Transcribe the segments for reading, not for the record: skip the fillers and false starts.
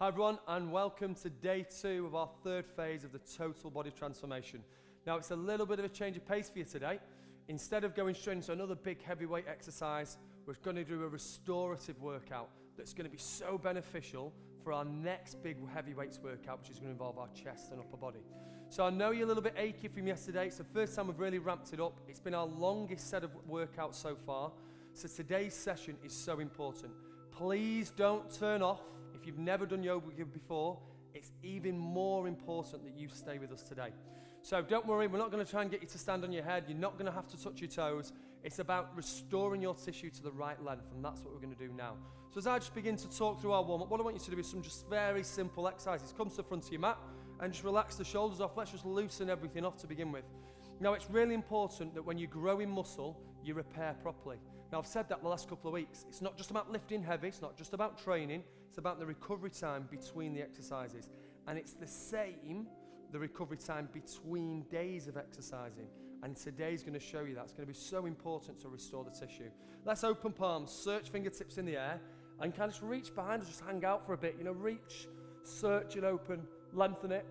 Hi everyone, and welcome to day 2 of our third phase of the total body transformation. Now it's a little bit of a change of pace for you today. Instead of going straight into another big heavyweight exercise, we're going to do a restorative workout that's going to be so beneficial for our next big heavyweights workout, which is going to involve our chest and upper body. So I know you're a little bit achy from yesterday. It's the first time we've really ramped it up. It's been our longest set of workouts so far. So today's session is so important. Please don't turn off. If you've never done yoga before, it's even more important that you stay with us today. So don't worry, we're not going to try and get you to stand on your head. You're not going to have to touch your toes. It's about restoring your tissue to the right length, and that's what we're going to do now. So as I just begin to talk through our warm-up, what I want you to do is some just very simple exercises. Come to the front of your mat and just relax the shoulders off. Let's just loosen everything off to begin with. Now, it's really important that when you grow in muscle, you repair properly. Now, I've said that the last couple of weeks. It's not just about lifting heavy, it's not just about training, it's about the recovery time between the exercises. And it's the same, the recovery time between days of exercising. And today's going to show you that. It's going to be so important to restore the tissue. Let's open palms, search fingertips in the air, and kind of just reach behind us, just hang out for a bit. You know, reach, search it open, lengthen it.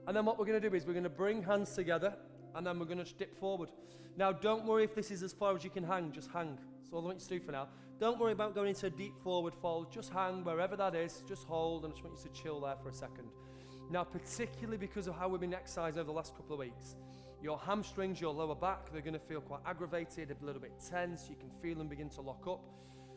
And then what we're going to do is we're going to bring hands together, and then we're going to dip forward. Now, don't worry if this is as far as you can hang, just hang. That's all I want you to do for now. Don't worry about going into a deep forward fold, just hang wherever that is, just hold, and I just want you to chill there for a second. Now, particularly because of how we've been exercising over the last couple of weeks, your hamstrings, your lower back, they're going to feel quite aggravated, a little bit tense, you can feel them begin to lock up.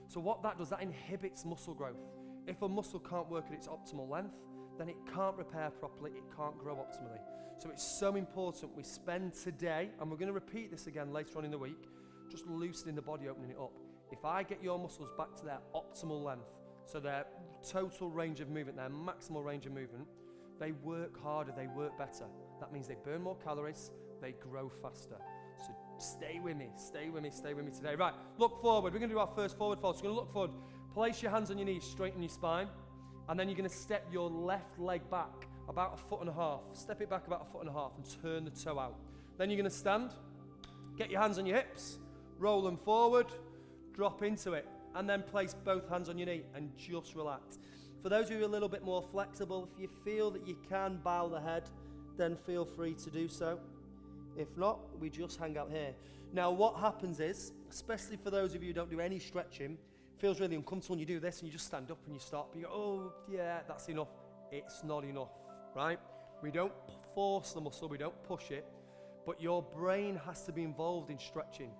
So what that does, that inhibits muscle growth. If a muscle can't work at its optimal length, then it can't repair properly, it can't grow optimally. So it's so important we spend today, and we're going to repeat this again later on in the week, just loosening the body, opening it up. If I get your muscles back to their optimal length, so their total range of movement, their maximal range of movement, they work harder, they work better. That means they burn more calories, they grow faster. So stay with me, stay with me, stay with me today. Right, look forward. We're going to do our first forward fold. So we're going to look forward, place your hands on your knees, straighten your spine, and then you're going to step your left leg back about 1.5 feet. Step it back about 1.5 feet and turn the toe out. Then you're going to stand, get your hands on your hips, roll them forward, drop into it, and then place both hands on your knee and just relax. For those of you who are a little bit more flexible, if you feel that you can bow the head, then feel free to do so. If not, we just hang out here. Now, what happens is, especially for those of you who don't do any stretching, it feels really uncomfortable when you do this and you just stand up and you stop. You go, oh, yeah, that's enough. It's not enough, right? We don't force the muscle, we don't push it, but your brain has to be involved in stretching.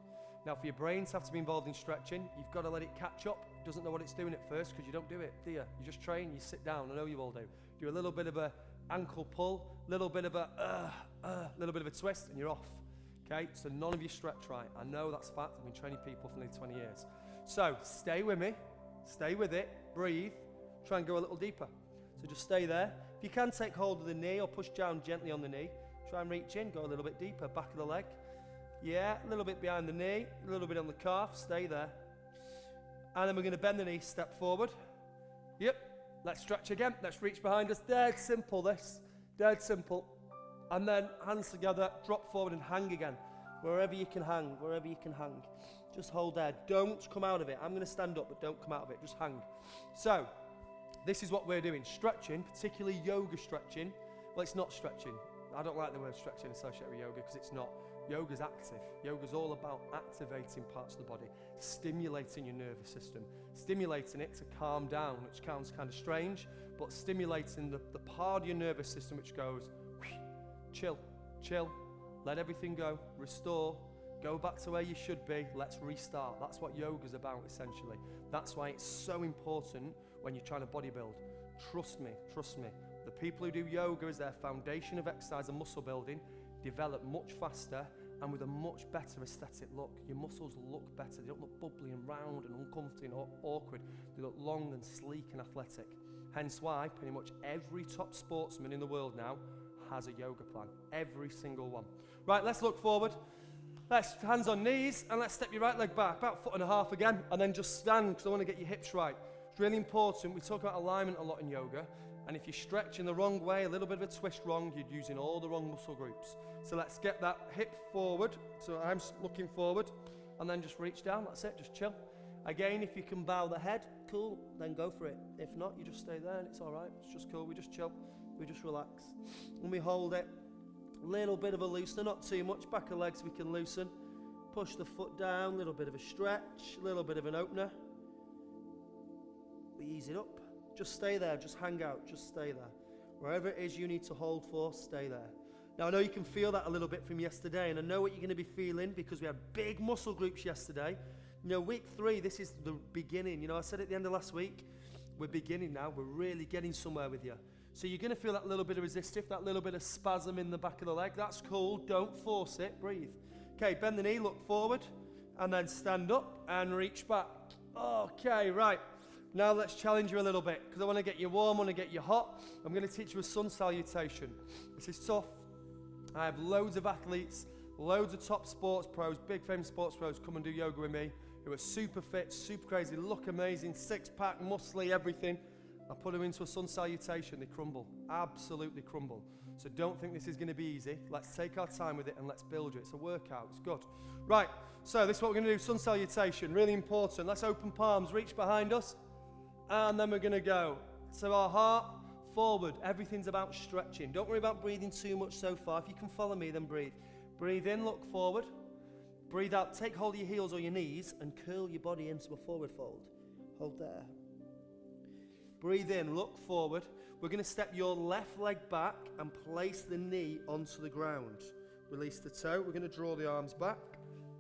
Now, for your brain to have to be involved in stretching, you've got to let it catch up. It doesn't know what it's doing at first because you don't do it, do you? You just train, you sit down. I know you all do. Do a little bit of a ankle pull, little bit of a little bit of a twist, and you're off. Okay, so none of you stretch right. I know that's a fact. I've been training people for nearly 20 years. So stay with me, stay with it, breathe, try and go a little deeper. So just stay there. If you can take hold of the knee or push down gently on the knee, try and reach in, go a little bit deeper, back of the leg. Yeah, a little bit behind the knee, a little bit on the calf, stay there. And then we're going to bend the knee, step forward. Yep, let's stretch again, let's reach behind us. Dead simple this, dead simple. And then hands together, drop forward and hang again. Wherever you can hang, wherever you can hang. Just hold there, don't come out of it. I'm going to stand up, but don't come out of it, just hang. So, this is what we're doing. Stretching, particularly yoga stretching. Well, it's not stretching. I don't like the word stretching associated with yoga because it's not. Yoga's active. Yoga's all about activating parts of the body, stimulating your nervous system, stimulating it to calm down, which sounds kind of strange, but stimulating the part of your nervous system which goes, chill, chill, let everything go, restore, go back to where you should be, let's restart. That's what yoga's about, essentially. That's why it's so important when you're trying to bodybuild. Trust me, trust me. The people who do yoga as their foundation of exercise and muscle building develop much faster and with a much better aesthetic look. Your muscles look better. They don't look bubbly and round and uncomfortable and awkward. They look long and sleek and athletic. Hence why pretty much every top sportsman in the world now has a yoga plan. Every single one. Right, let's look forward. Let's hands on knees and let's step your right leg back, about 1.5 feet again, and then just stand because I want to get your hips right. It's really important. We talk about alignment a lot in yoga. And if you stretch in the wrong way, a little bit of a twist wrong, you're using all the wrong muscle groups. So let's get that hip forward. So I'm looking forward and then just reach down. That's it, just chill. Again, if you can bow the head, cool, then go for it. If not, you just stay there and it's all right. It's just cool. We just chill. We just relax. And we hold it. Little bit of a loosener, not too much. Back of legs we can loosen. Push the foot down, little bit of a stretch, little bit of an opener. We ease it up. Just stay there, just hang out, just stay there. Wherever it is you need to hold for, stay there. Now I know you can feel that a little bit from yesterday, and I know what you're going to be feeling because we had big muscle groups yesterday. You know, week 3, this is the beginning. You know, I said at the end of last week, we're beginning now, we're really getting somewhere with you. So you're going to feel that little bit of resistive, that little bit of spasm in the back of the leg. That's cool, don't force it, breathe. Okay, bend the knee, look forward, and then stand up and reach back. Okay, right. Now let's challenge you a little bit, because I want to get you warm, I want to get you hot. I'm going to teach you a sun salutation. This is tough. I have loads of athletes, loads of top sports pros, big famous sports pros come and do yoga with me, who are super fit, super crazy, look amazing, six-pack, muscly, everything. I put them into a sun salutation, they crumble, absolutely crumble. So don't think this is going to be easy. Let's take our time with it and let's build it. It's a workout, it's good. Right, so this is what we're going to do, sun salutation, really important. Let's open palms, reach behind us, and then we're going to go. So our heart, forward, everything's about stretching. Don't worry about breathing too much so far. If you can follow me, then breathe. Breathe in, look forward. Breathe out, take hold of your heels or your knees and curl your body into a forward fold. Hold there. Breathe in, look forward. We're going to step your left leg back and place the knee onto the ground. Release the toe. We're going to draw the arms back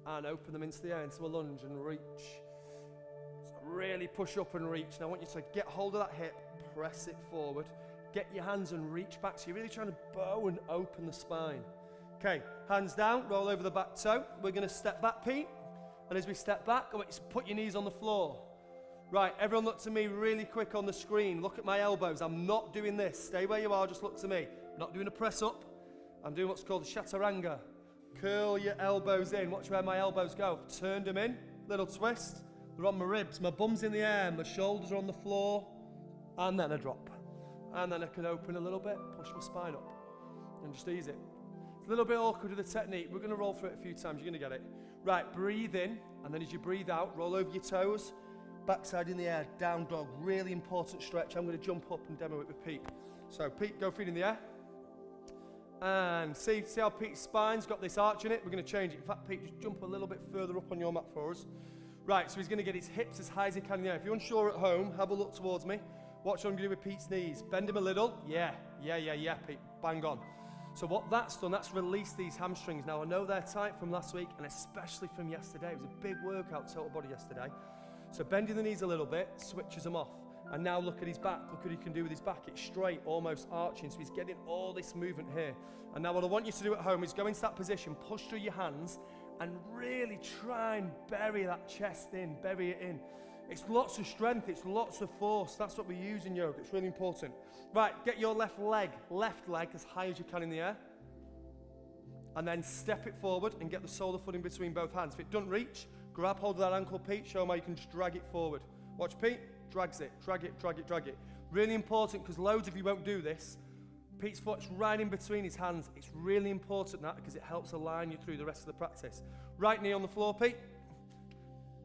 and open them into the air, into a lunge and reach. So really push up and reach. Now I want you to get hold of that hip, press it forward. Get your hands and reach back. So you're really trying to bow and open the spine. Okay, hands down, roll over the back toe. We're going to step back, Pete. And as we step back, I want you to put your knees on the floor. Right, everyone look to me really quick on the screen. Look at my elbows. I'm not doing this. Stay where you are, just look to me. I'm not doing a press up. I'm doing what's called a chaturanga. Curl your elbows in. Watch where my elbows go. Turned them in, little twist. They're on my ribs. My bum's in the air, my shoulders are on the floor. And then a drop. And then I can open a little bit, push my spine up. And just ease it. It's a little bit awkward with the technique. We're going to roll through it a few times. You're going to get it. Right, breathe in. And then as you breathe out, roll over your toes. Backside in the air, down dog, really important stretch. I'm going to jump up and demo it with Pete. So Pete, go feet in the air. And see how Pete's spine's got this arch in it? We're going to change it. In fact, Pete, just jump a little bit further up on your mat for us. Right, so he's going to get his hips as high as he can in the air. If you're unsure at home, have a look towards me. Watch what I'm going to do with Pete's knees. Bend him a little. Yeah, Pete, bang on. So what that's done, that's released these hamstrings. Now, I know they're tight from last week, and especially from yesterday. It was a big workout, total body yesterday. So bending the knees a little bit, switches them off. And now look at his back. Look what he can do with his back. It's straight, almost arching. So he's getting all this movement here. And now what I want you to do at home is go into that position, push through your hands, and really try and bury that chest in, bury it in. It's lots of strength, it's lots of force. That's what we use in yoga. It's really important. Right, get your left leg as high as you can in the air. And then step it forward and get the sole of the foot in between both hands. If it doesn't reach, grab hold of that ankle, Pete. Show them how you can just drag it forward. Watch Pete, drags it, drag it. Really important because loads of you won't do this. Pete's foot's right in between his hands. It's really important that because it helps align you through the rest of the practice. Right knee on the floor, Pete.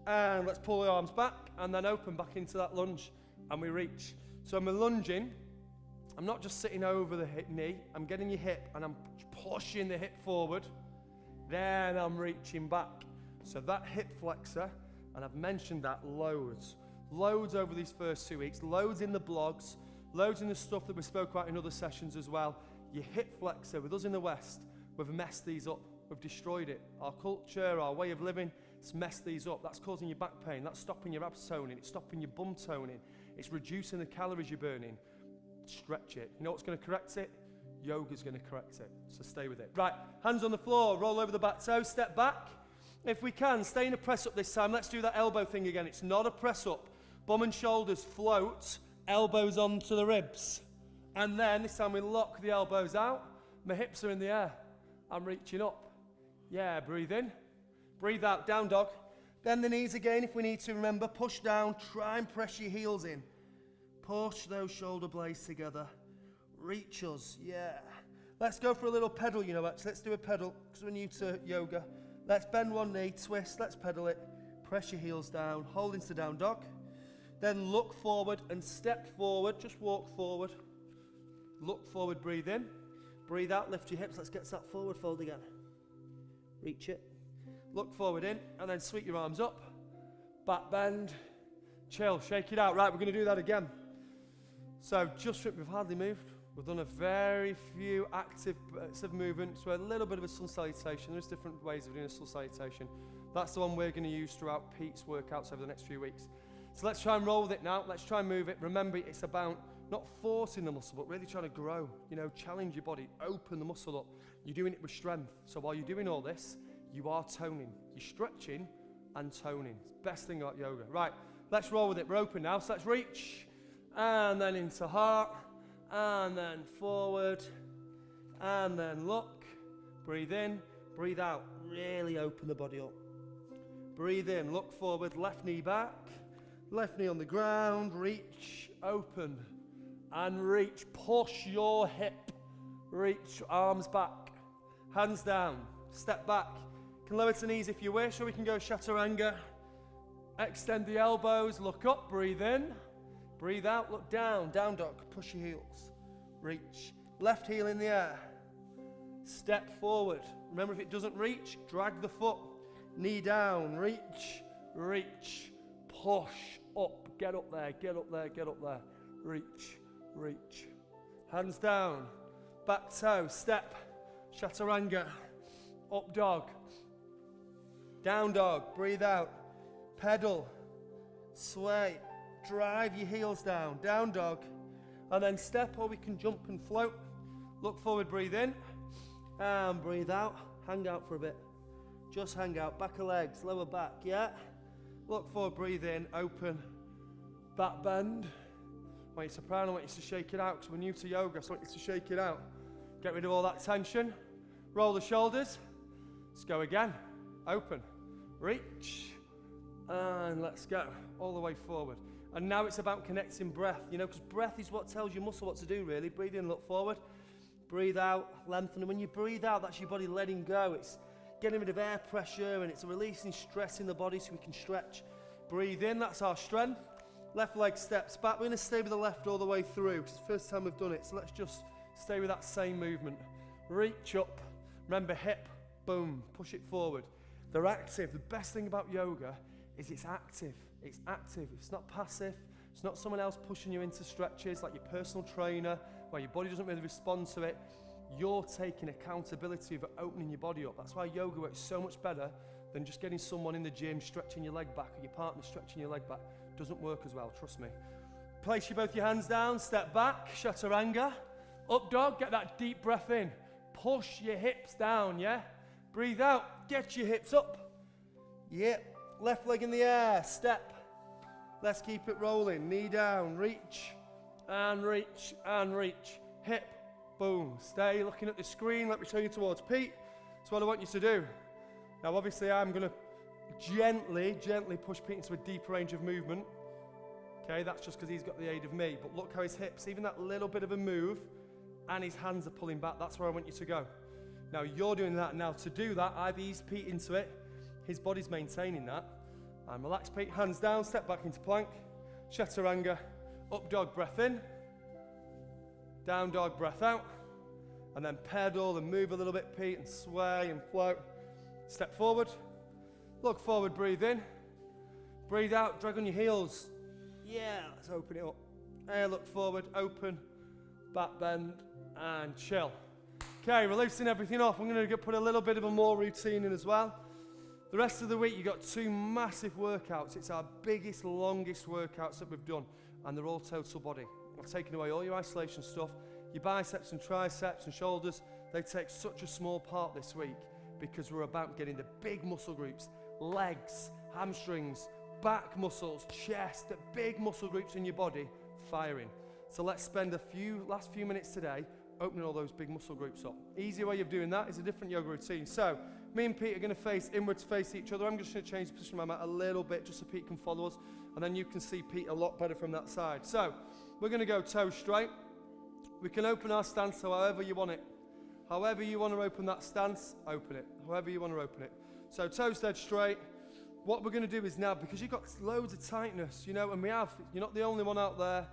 And let's pull the arms back and then open back into that lunge. And we reach. So I'm lunging. I'm not just sitting over the knee. I'm getting your hip and I'm pushing the hip forward. Then I'm reaching back. So that hip flexor, and I've mentioned that loads over these first 2 weeks, loads in the blogs, loads in the stuff that we spoke about in other sessions as well. Your hip flexor, with us in the West, we've messed these up. We've destroyed it. Our culture, our way of living, it's messed these up. That's causing your back pain. That's stopping your abs toning. It's stopping your bum toning. It's reducing the calories you're burning. Stretch it. You know what's going to correct it? Yoga's going to correct it. So stay with it. Right, hands on the floor, roll over the back toe, step back. If we can, stay in a press up this time. Let's do that elbow thing again. It's not a press up. Bum and shoulders float, elbows onto the ribs. And then this time we lock the elbows out. My hips are in the air. I'm reaching up. Yeah, breathe in. Breathe out, down dog. Bend the knees again if we need to. Remember, push down, try and press your heels in. Push those shoulder blades together. Reach us, yeah. Let's go for a little pedal, you know, actually. Let's do a pedal, because we're new to yoga. Let's bend one knee, twist, let's pedal it. Press your heels down, hold into down dog. Then look forward and step forward. Just walk forward. Look forward, breathe in. Breathe out, lift your hips. Let's get to that forward fold again. Reach it. Look forward in, and then sweep your arms up. Back bend. Chill, shake it out. Right, we're going to do that again. So we've hardly moved. We've done a very few active bits of movement. So a little bit of a sun salutation. There's different ways of doing a sun salutation. That's the one we're going to use throughout Pete's workouts over the next few weeks. So let's try and roll with it now. Let's try and move it. Remember, it's about not forcing the muscle, but really trying to grow. Challenge your body, open the muscle up. You're doing it with strength. So while you're doing all this, you are toning. You're stretching and toning. It's the best thing about yoga. Right, let's roll with it. We're open now. So let's reach. And then into heart. And then forward. And then look. Breathe in. Breathe out. Really open the body up. Breathe in. Look forward. Left knee back. Left knee on the ground. Reach. Open. And reach. Push your hip. Reach. Arms back. Hands down. Step back. You can lower to knees if you wish, or we can go chaturanga. Extend the elbows. Look up. Breathe in. Breathe out. Look down. Down dog. Push your heels. Reach. Left heel in the air. Step forward. Remember, if it doesn't reach, drag the foot. Knee down. Reach. Reach. Push up. Get up there. Get up there. Get up there. Reach. Reach. Hands down. Back toe. Step. Chaturanga. Up dog. Down dog. Breathe out. Pedal. Sway. Drive your heels down. Down dog. And then step, or we can jump and float. Look forward, breathe in. And breathe out. Hang out for a bit. Just hang out. Back of legs, lower back, yeah? Look forward, breathe in, open. Back bend. I want you to prana, I want you to shake it out, because we're new to yoga, so I want you to shake it out. Get rid of all that tension. Roll the shoulders. Let's go again. Open. Reach. And let's go. All the way forward. And now it's about connecting breath, because breath is what tells your muscle what to do, really. Breathe in, look forward. Breathe out, lengthen. And when you breathe out, that's your body letting go. It's getting rid of air pressure, and it's releasing stress in the body so we can stretch. Breathe in, that's our strength. Left leg steps back. We're going to stay with the left all the way through. It's the first time we've done it, so let's just stay with that same movement. Reach up. Remember, hip, boom, push it forward. They're active. The best thing about yoga is it's active. It's active. It's not passive. It's not someone else pushing you into stretches like your personal trainer where your body doesn't really respond to it. You're taking accountability of opening your body up. That's why yoga works so much better than just getting someone in the gym stretching your leg back or your partner stretching your leg back. It doesn't work as well, trust me. Place both your hands down, step back, chaturanga. Up dog, get that deep breath in. Push your hips down, yeah? Breathe out, get your hips up. Yep, left leg in the air, step. Let's keep it rolling, knee down, reach, and reach, and reach. Hip, boom, stay looking at the screen, let me show you towards Pete. That's what I want you to do. Now obviously I'm gonna gently push Pete into a deeper range of movement. Okay, that's just because he's got the aid of me, but look how his hips, even that little bit of a move, and his hands are pulling back, that's where I want you to go. Now you're doing that. Now to do that, I've eased Pete into it. His body's maintaining that. And relax Pete, hands down, step back into plank. Chaturanga, up dog, breath in. Down dog, breath out. And then pedal and move a little bit, Pete, and sway and float. Step forward. Look forward, breathe in. Breathe out, drag on your heels. Yeah, let's open it up. Hey, look forward, open, back bend, and chill. Okay, releasing everything off. I'm going to put a little bit of a more routine in as well. The rest of the week, you've got 2 massive workouts. It's our biggest, longest workouts that we've done, and they're all total body. I've taken away all your isolation stuff. Your biceps and triceps and shoulders, they take such a small part this week because we're about getting the big muscle groups, legs, hamstrings, back muscles, chest, the big muscle groups in your body firing. So let's spend last few minutes today opening all those big muscle groups up. Easier way of doing that is a different yoga routine. So me and Pete are going to face inwards, face each other. I'm just going to change the position of my mat a little bit just so Pete can follow us, and then you can see Pete a lot better from that side. So we're going to go toes straight. We can open our stance however you want it. However you want to open that stance, open it. However you want to open it. So toes dead straight. what we're going to do is now, because you've got loads of tightness, you know, and you're not the only one out there.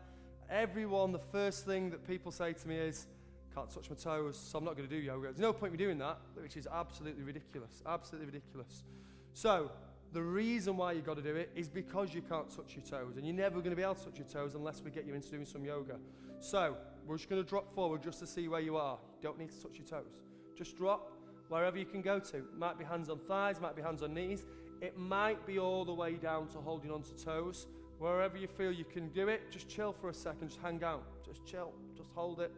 Everyone, the first thing that people say to me is, can't touch my toes, so I'm not going to do yoga. There's no point in me doing that, which is absolutely ridiculous, absolutely ridiculous. So the reason why you've got to do it is because you can't touch your toes, and you're never going to be able to touch your toes unless we get you into doing some yoga. So we're just going to drop forward just to see where you are. You don't need to touch your toes. Just drop wherever you can go to. It might be hands on thighs, might be hands on knees. It might be all the way down to holding onto toes. Wherever you feel you can do it, just chill for a second, just hang out, just chill, just hold it.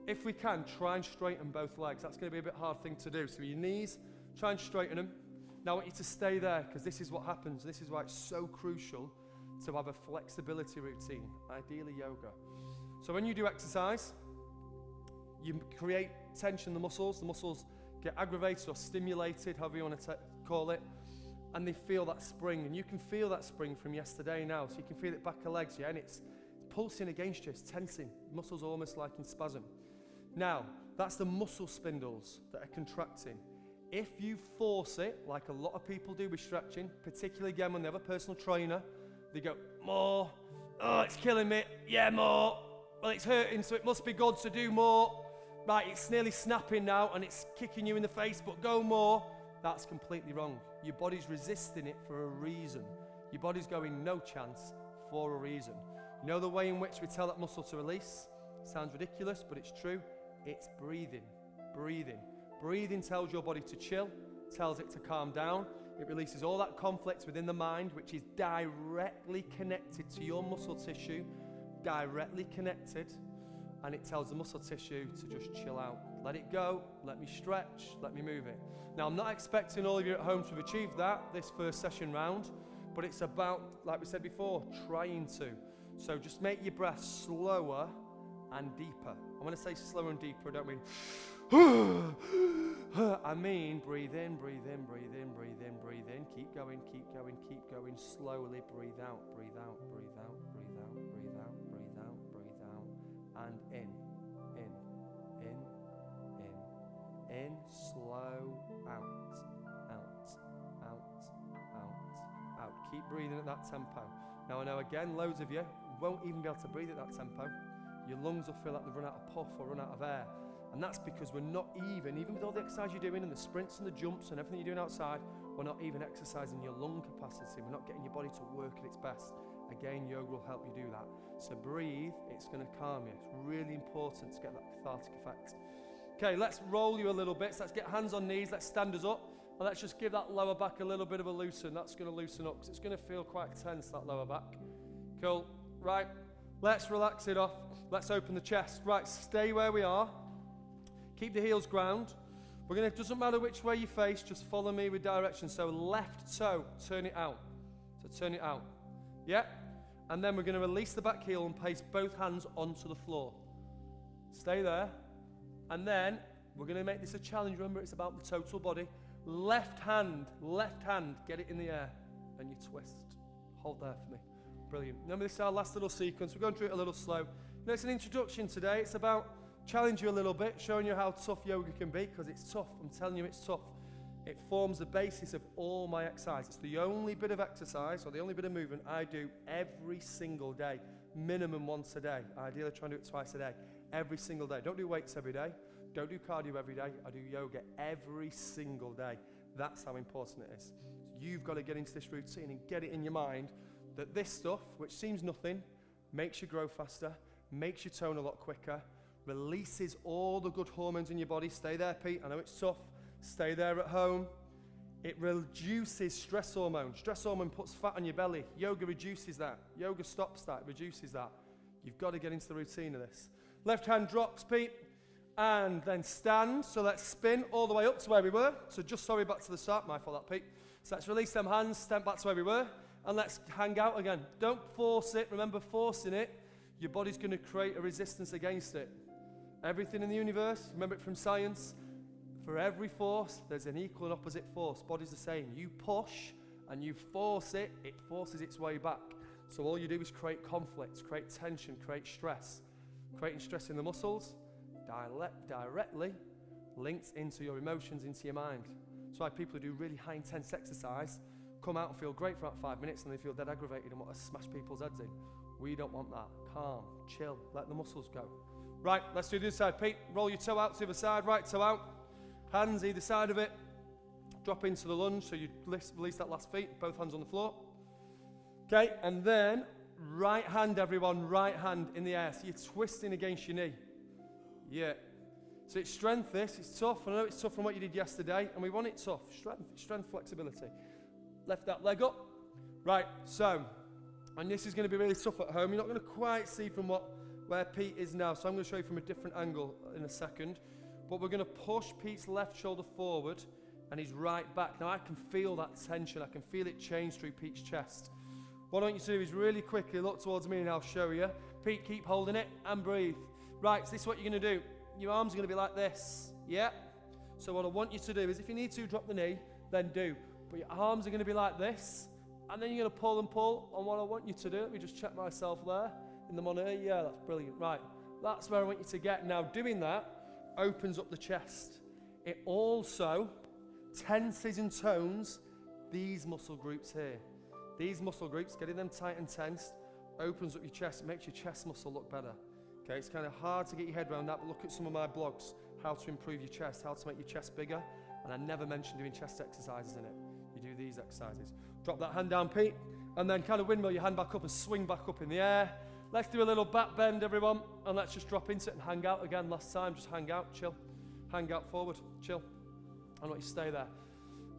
If we can, try and straighten both legs. That's going to be a bit hard thing to do. So your knees, try and straighten them. Now I want you to stay there, because this is what happens. This is why it's so crucial to have a flexibility routine, ideally yoga. So when you do exercise, you create tension in the muscles get aggravated or stimulated, however you want to call it, and they feel that spring, and you can feel that spring from yesterday now, so you can feel it back of legs, yeah, and it's pulsing against you, it's tensing, muscles are almost like in spasm. Now, that's the muscle spindles that are contracting. If you force it, like a lot of people do with stretching, particularly again when they have a personal trainer, they go, more, oh, it's killing me, yeah, more, well, it's hurting, so it must be good to do more. Right, it's nearly snapping now and it's kicking you in the face, but go more. That's completely wrong. Your body's resisting it for a reason. Your body's going, no chance, for a reason. You know the way in which we tell that muscle to release? Sounds ridiculous, but it's true. It's breathing, breathing. Breathing tells your body to chill, tells it to calm down. It releases all that conflict within the mind, which is directly connected to your muscle tissue, directly connected. And it tells the muscle tissue to just chill out. Let it go, let me stretch, let me move it. Now, I'm not expecting all of you at home to have achieved that this first session round, but it's about, like we said before, trying to. So just make your breath slower and deeper. I want to say slower and deeper, I don't mean I mean breathe in, breathe in, breathe in, breathe in, breathe in. Keep going, keep going, keep going. Slowly breathe out, breathe out, breathe out, breathe out, breathe out, breathe out, breathe out. And in, slow, out, out. Keep breathing at that tempo. Now I know again, loads of you won't even be able to breathe at that tempo. Your lungs will feel like they've run out of puff or run out of air. And that's because we're not even with all the exercise you're doing and the sprints and the jumps and everything you're doing outside, we're not even exercising your lung capacity. We're not getting your body to work at its best. Again, yoga will help you do that. So breathe, it's going to calm you. It's really important to get that cathartic effect. Okay, let's roll you a little bit. So let's get hands on knees, let's stand us up, and let's just give that lower back a little bit of a loosen. That's going to loosen up because it's going to feel quite tense, that lower back. Cool, right, let's relax it off. Let's open the chest. Right, stay where we are. Keep the heels ground. We're going to, doesn't matter which way you face, just follow me with direction. So left toe, turn it out. So turn it out. Yeah? And then we're going to release the back heel and place both hands onto the floor. Stay there. And then we're going to make this a challenge. Remember, it's about the total body. Left hand, get it in the air. And you twist. Hold there for me. Brilliant. Remember, this is our last little sequence. We're going through it a little slow. You know, it's an introduction today. It's about challenging you a little bit, showing you how tough yoga can be, because it's tough. I'm telling you, it's tough. It forms the basis of all my exercise. It's the only bit of exercise or the only bit of movement I do every single day, minimum once a day. Ideally, try and do it twice a day, every single day. Don't do weights every day. Don't do cardio every day. I do yoga every single day. That's how important it is. So you've got to get into this routine and get it in your mind that this stuff, which seems nothing, makes you grow faster, makes you tone a lot quicker, releases all the good hormones in your body. Stay there, Pete. I know it's tough. Stay there at home. It reduces stress hormone. Stress hormone puts fat on your belly. Yoga reduces that. Yoga stops that, reduces that. You've got to get into the routine of this. Left hand drops, Pete. And then stand. So let's spin all the way up to where we were. So just sorry, back to the start. My fault, that, Pete. So let's release them hands, step back to where we were. And let's hang out again. Don't force it. Remember, forcing it, your body's going to create a resistance against it. Everything in the universe, remember it from science, for every force, there's an equal and opposite force. Body's the same. You push and you force it, it forces its way back. So all you do is create conflict, create tension, create stress. Creating stress in the muscles, directly links into your emotions, into your mind. That's why people who do really high intense exercise come out and feel great for about 5 minutes and they feel dead aggravated and want to smash people's heads in. We don't want that. Calm, chill, let the muscles go. Right, let's do the other side. Pete, roll your toe out to the other side, right toe out. Hands either side of it. Drop into the lunge so you release that last feet, both hands on the floor. Okay, and then right hand, everyone, right hand in the air. So you're twisting against your knee. Yeah. So it's strength this, it's tough. I know it's tough from what you did yesterday, and we want it tough. Strength, flexibility. Lift that leg up. Right, so, and this is going to be really tough at home. You're not going to quite see from where Pete is now, so I'm going to show you from a different angle in a second. But we're going to push Pete's left shoulder forward and his right back. Now I can feel that tension. I can feel it change through Pete's chest. What I want you to do is really quickly look towards me and I'll show you. Pete, keep holding it and breathe. Right, so this is what you're going to do. Your arms are going to be like this. Yeah? So what I want you to do is if you need to drop the knee, then do. But your arms are going to be like this. And then you're going to pull and pull. And what I want you to do, let me just check myself there in the monitor. Yeah, that's brilliant. Right, that's where I want you to get. Now doing that opens up the chest. It also tenses and tones these muscle groups here. These muscle groups, getting them tight and tensed, opens up your chest, makes your chest muscle look better. Okay, it's kind of hard to get your head around that, but look at some of my blogs, how to improve your chest, how to make your chest bigger, and I never mention doing chest exercises in it. You do these exercises. Drop that hand down, Pete, and then kind of windmill your hand back up and swing back up in the air. Let's do a little back bend, everyone, and let's just drop into it and hang out again. Last time, just hang out, chill. Hang out forward, chill. I want you to stay there.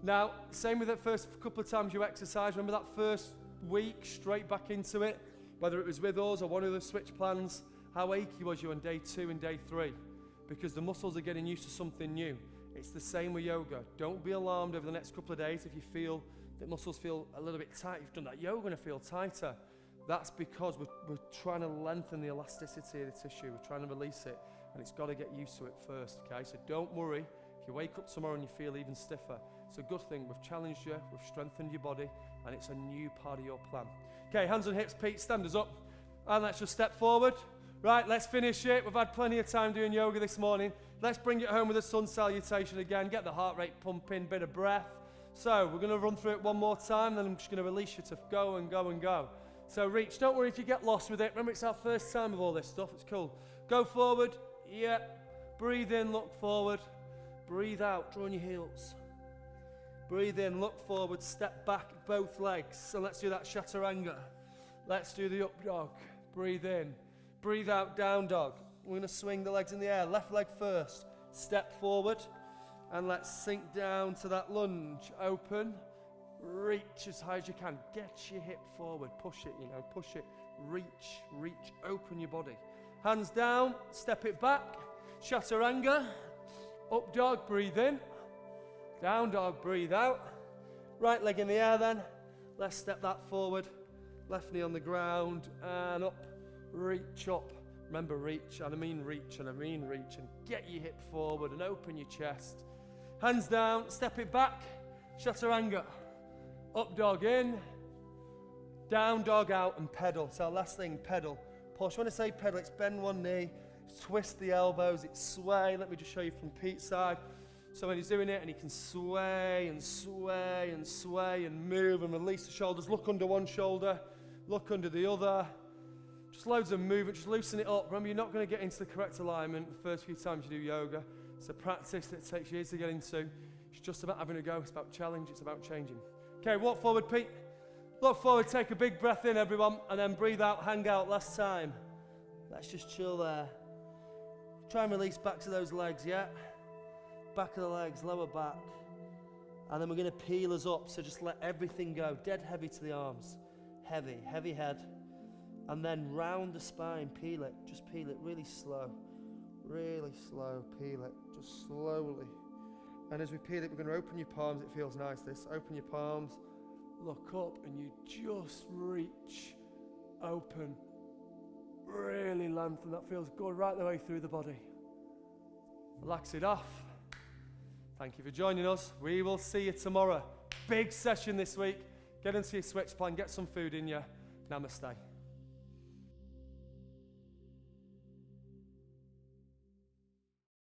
Now, same with the first couple of times you exercise. Remember that first week, straight back into it, whether it was with us or one of the switch plans, how achy was you on day 2 and day 3? Because the muscles are getting used to something new. It's the same with yoga. Don't be alarmed over the next couple of days if you feel that muscles feel a little bit tight. You've done that yoga and feel tighter. That's because we're trying to lengthen the elasticity of the tissue. We're trying to release it, and it's got to get used to it first, okay? So don't worry if you wake up tomorrow and you feel even stiffer. It's a good thing. We've challenged you, we've strengthened your body, and it's a new part of your plan. Okay, hands on hips, Pete, stand us up, and let's just step forward. Right, let's finish it. We've had plenty of time doing yoga this morning. Let's bring it home with a sun salutation again. Get the heart rate pumping, bit of breath. So we're going to run through it one more time, then I'm just going to release you to go and go and go. So reach. Don't worry if you get lost with it. Remember, it's our first time of all this stuff. It's cool. Go forward. Yeah. Breathe in, look forward. Breathe out, draw on your heels. Breathe in, look forward, step back, both legs. So let's do that chaturanga. Let's do the up dog. Breathe in. Breathe out, down dog. We're going to swing the legs in the air. Left leg first. Step forward. And let's sink down to that lunge. Open. Reach as high as you can. Get your hip forward. Push it, push it. Reach, reach. Open your body. Hands down. Step it back. Chaturanga. Up dog. Breathe in. Down dog. Breathe out. Right leg in the air then. Let's step that forward. Left knee on the ground. And up. Reach up. Remember reach, and I mean reach, and I mean reach. And get your hip forward and open your chest. Hands down. Step it back. Chaturanga. Up dog in, down dog out, and pedal. So last thing, pedal. Push. When I say pedal, it's bend one knee, twist the elbows, it's sway. Let me just show you from Pete's side. So when he's doing it, and he can sway and sway and sway and move and release the shoulders. Look under one shoulder, look under the other. Just loads of movement, just loosen it up. Remember, you're not going to get into the correct alignment the first few times you do yoga. It's a practice that takes years to get into. It's just about having a go. It's about challenge. It's about changing. Okay, walk forward, Pete. Look forward, take a big breath in, everyone, and then breathe out, hang out. Last time. Let's just chill there. Try and release back to those legs, yeah? Back of the legs, lower back. And then we're going to peel us up, so just let everything go. Dead heavy to the arms. Heavy, heavy head. And then round the spine, peel it. Just peel it really slow. Really slow, peel it. Just slowly. And as we peel it, we're going to open your palms. It feels nice, this. Open your palms. Look up, and you just reach. Open. Really lengthen. That feels good right the way through the body. Relax it off. Thank you for joining us. We will see you tomorrow. Big session this week. Get into your switch plan. Get some food in you. Namaste.